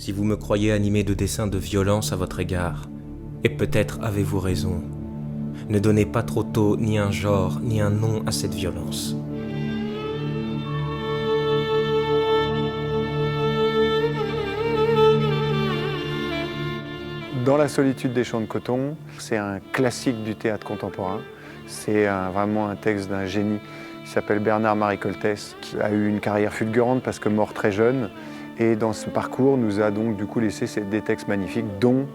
si vous me croyez animé de desseins de violence à votre égard. Et peut-être avez-vous raison. Ne donnez pas trop tôt ni un genre ni un nom à cette violence. Dans la solitude des champs de coton, c'est un classique du théâtre contemporain. C'est vraiment un texte d'un génie qui s'appelle Bernard-Marie Coltès, qui a eu une carrière fulgurante parce que mort très jeune. Et dans ce parcours, nous a donc du coup laissé des textes magnifiques, dont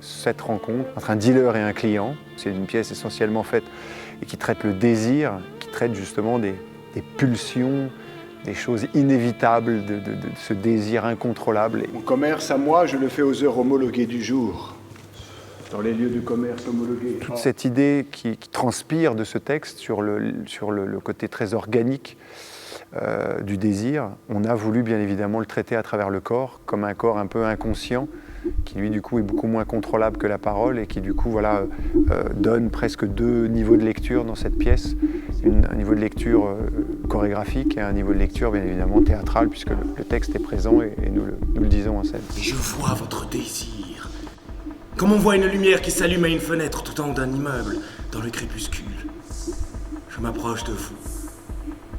cette rencontre entre un dealer et un client. C'est une pièce essentiellement faite et qui traite le désir, qui traite justement des pulsions, des choses inévitables, de ce désir incontrôlable. Mon commerce à moi, je le fais aux heures homologuées du jour, dans les lieux de commerce homologués. Toute cette idée qui transpire de ce texte sur le côté très organique du désir, on a voulu bien évidemment le traiter à travers le corps, comme un corps un peu inconscient, qui lui du coup est beaucoup moins contrôlable que la parole et qui du coup donne presque deux niveaux de lecture dans cette pièce. Un niveau de lecture chorégraphique et un niveau de lecture bien évidemment théâtral, puisque le texte est présent et nous le disons en scène. Et je vois votre désir, comme on voit une lumière qui s'allume à une fenêtre tout en haut d'un immeuble, dans le crépuscule. Je m'approche de vous,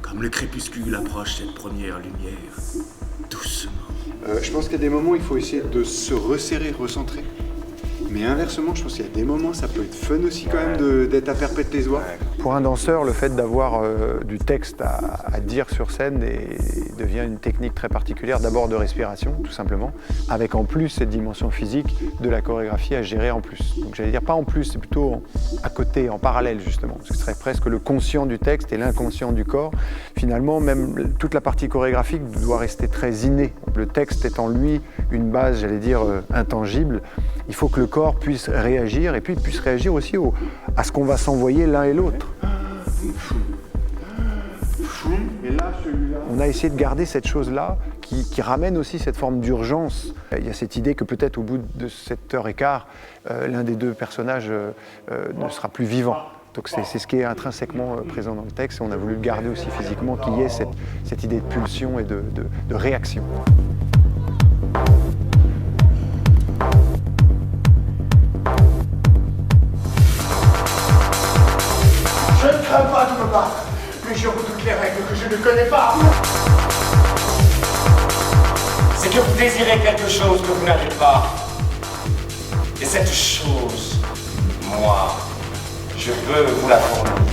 comme le crépuscule approche cette première lumière, doucement. Je pense qu'il y a des moments où il faut essayer de se resserrer, recentrer. Mais inversement, je pense qu'il y a des moments, ça peut être fun aussi quand même d'être à perpète les oies. Pour un danseur, le fait d'avoir du texte à dire sur scène devient une technique très particulière, d'abord de respiration, tout simplement, avec en plus cette dimension physique de la chorégraphie à gérer en plus. Donc j'allais dire pas en plus, c'est plutôt à côté, en parallèle justement. Ce serait presque le conscient du texte et l'inconscient du corps. Finalement, même toute la partie chorégraphique doit rester très innée. Le texte est en lui une base, j'allais dire, intangible. Il faut que le corps puisse réagir et puis puisse réagir aussi à ce qu'on va s'envoyer l'un et l'autre. On a essayé de garder cette chose-là qui ramène aussi cette forme d'urgence. Il y a cette idée que peut-être au bout de 7h15, l'un des deux personnages ne sera plus vivant. Donc c'est ce qui est intrinsèquement présent dans le texte et on a voulu le garder aussi physiquement, qu'il y ait cette idée de pulsion et de réaction. Je ne crains pas de me battre, mais je redoute les règles que je ne connais pas. C'est que vous désirez quelque chose que vous n'avez pas. Et cette chose, moi, je veux vous la fournir.